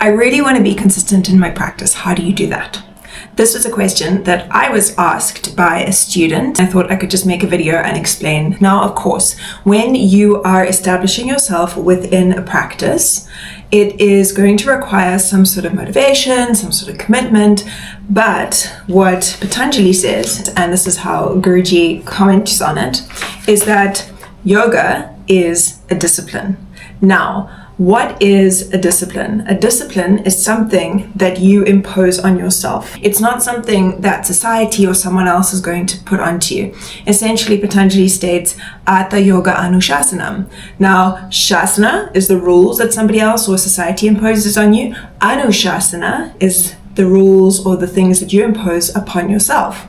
I really want to be consistent in my practice. How do you do that? This was a question that I was asked by a student. I thought I could just make a video and explain. Now, of course, when you are establishing yourself within a practice, it is going to require some sort of motivation, some sort of commitment. But what Patanjali says, and this is how Guruji comments on it, is that yoga is a discipline. Now, what is a discipline? A discipline is something that you impose on yourself. It's not something that society or someone else is going to put onto you. Essentially, Patanjali states, Atha yogaanushaasanam. Now, Shaasana is the rules that somebody else or society imposes on you. Anushaasana is the rules or the things that you impose upon yourself.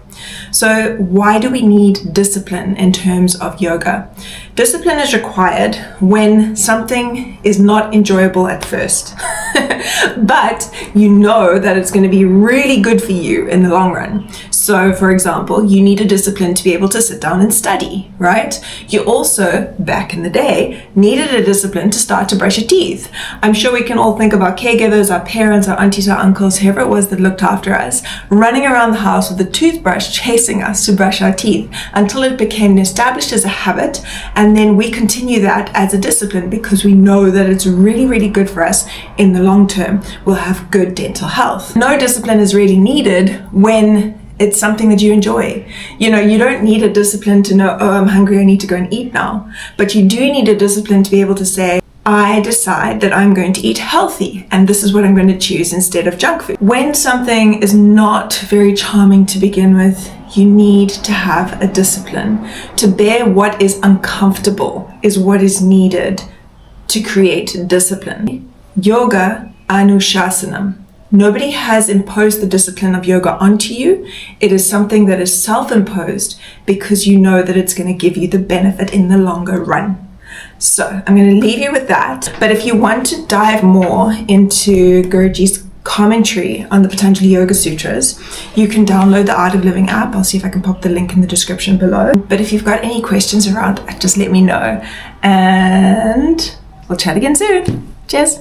So why do we need discipline in terms of yoga? Discipline is required when something is not enjoyable at first, but you know that it's going to be really good for you in the long run. So, for example, you need a discipline to be able to sit down and study, right? You also, back in the day, needed a discipline to start to brush your teeth. I'm sure we can all think of our caregivers, our parents, our aunties, our uncles, whoever it was that looked after us, running around the house with a toothbrush, chasing us to brush our teeth until it became established as a habit. And then we continue that as a discipline because we know that it's really, really good for us in the long term. We'll have good dental health. No discipline is really needed when it's something that you enjoy. You know, you don't need a discipline to know, oh, I'm hungry, I need to go and eat now. But you do need a discipline to be able to say, I decide that I'm going to eat healthy and this is what I'm going to choose instead of junk food. When something is not very charming to begin with, you need to have a discipline. To bear what is uncomfortable is what is needed to create discipline. Yoga anushasanam. Nobody has imposed the discipline of yoga onto you. It is something that is self-imposed because you know that it's going to give you the benefit in the longer run. So I'm going to leave you with that. But if you want to dive more into Guruji's commentary on the Patanjali Yoga Sutras, you can download the Art of Living app. I'll see if I can pop the link in the description below. But if you've got any questions around that, just let me know. And we'll chat again soon. Cheers.